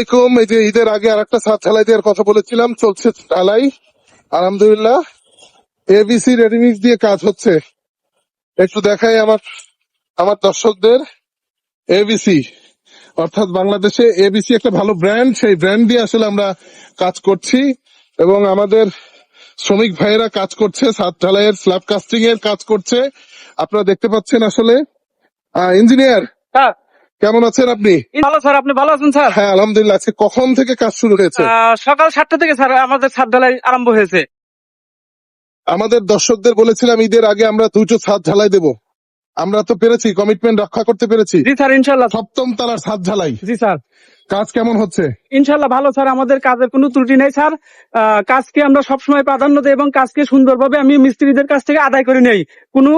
আসসালামাইকুম। এই যে ঈদের আগে আর একটা ছাদ ঢালাই দেওয়ার কথা বলেছিলাম, চলছে ঢালাই আলহামদুলিল্লাহ। এবিসি রেডিমিক্স দিয়ে কাজ হচ্ছে। একটু দেখাই আমার আমার দর্শকদের। এবিসি অর্থাৎ বাংলাদেশে এবিসি একটা ভালো ব্র্যান্ড, সেই ব্র্যান্ড দিয়ে আসলে আমরা কাজ করছি এবং আমাদের শ্রমিক ভাইয়েরা কাজ করছে, ছাদ ঢালাইয়ের স্ল্যাব কাস্টিং এর কাজ করছে। আপনারা দেখতে পাচ্ছেন আসলে। ইঞ্জিনিয়ার স্যার কেমন আছেন আপনি? ভালো স্যার, আপনি ভালো আছেন স্যার? হ্যাঁ আলহামদুলিল্লাহ। আজকে কখন থেকে কাজ শুরু হয়েছে? সকাল 7টা থেকে স্যার আমাদের ছাদ ঢালাই আরম্ভ হয়েছে। আমাদের দর্শকদের বলেছিলাম ঈদের আগে আমরা 2টো ছাদ ঢালাই দেব। আমরা তো পেরেছি, কমিটমেন্ট রক্ষা করতে পেরেছি। জি স্যার ইনশাল্লাহ। 7ম তলার ছাদ ঢালাই। জি স্যার কাজ কেমন হচ্ছে? ইনশাল্লাহ ভালো স্যার, আমাদের কাজের কোনো ত্রুটি নেই স্যার। কাজকে আমরা সবসময় প্রাধান্য দিই এবং কাজকে সুন্দরভাবে আমি মিস্ত্রিদের কাছ থেকে আদায় করে নেই। কোনো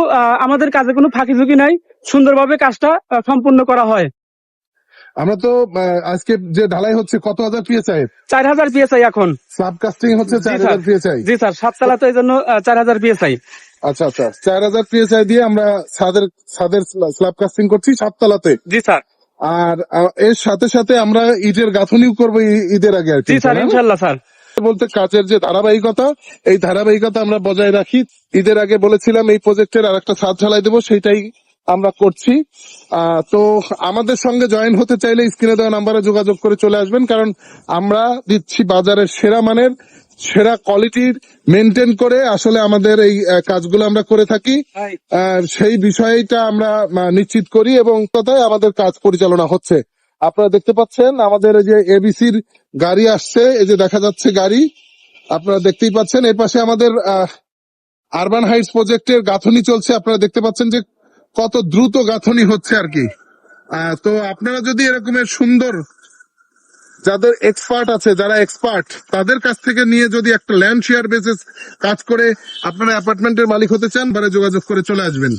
আমাদের কাজে কোনো ফাঁকি ঝুঁকি নাই, সুন্দরভাবে কাজটা সম্পূর্ণ করা হয়। আমরা তো আজকে যে ঢালাই হচ্ছে কত হাজার পিএসআই? 4000 PSI এখন। স্ল্যাব কাস্টিং হচ্ছে জি স্যার 4000 পিএসআই। জি স্যার, 7 তলা তো এই জন্য 4000 PSI। আচ্ছা আচ্ছা, 4000 পিএসআই দিয়ে আমরা ছাদের স্ল্যাব কাস্টিং করছি 7 তলাতে। জি স্যার। আর এর সাথে সাথে আমরা ইটের গাঁথনিও করবো ঈদের আগে আর কি। জি স্যার ইনশাল্লাহ স্যার। বলতে কাজের যে ধারাবাহিকতা, এই ধারাবাহিকতা আমরা বজায় রাখি। ঈদের আগে বলেছিলাম এই প্রজেক্টের আর একটা ছাদ ঢালাই দেবো, সেটাই আমরা করছি। তো আমাদের সঙ্গে জয়েন হতে চাইলে স্ক্রিনে দেওয়া নাম্বারে যোগাযোগ করে চলে আসবেন, কারণ আমরা দিচ্ছি বাজারের সেরা মানের, সেরা কোয়ালিটির মেনটেন করে আসলে আমাদের এই কাজগুলো আমরা করে থাকি। সেই বিষয়টা আমরা নিশ্চিত করি এবং কথায় আমাদের কাজ পরিচালনা হচ্ছে। আপনারা দেখতে পাচ্ছেন আমাদের এই যে এবিসির গাড়ি আসছে, এই যে দেখা যাচ্ছে গাড়ি, আপনারা দেখতেই পাচ্ছেন। এর পাশে আমাদের আরবান হাইটস প্রজেক্টের গাঁথনি চলছে। আপনারা দেখতে পাচ্ছেন যে কত দ্রুত গাঁথনি হচ্ছে আর কি। তো আপনারা যদি এরকমের সুন্দর, যাদের এক্সপার্ট আছে, যারা এক্সপার্ট, তাদের কাছ থেকে নিয়ে যদি একটা ল্যান্ড শেয়ার বেসিস কাজ করে আপনারা অ্যাপার্টমেন্টের মালিক হতে চান, যোগাযোগ করে চলে আসবেন।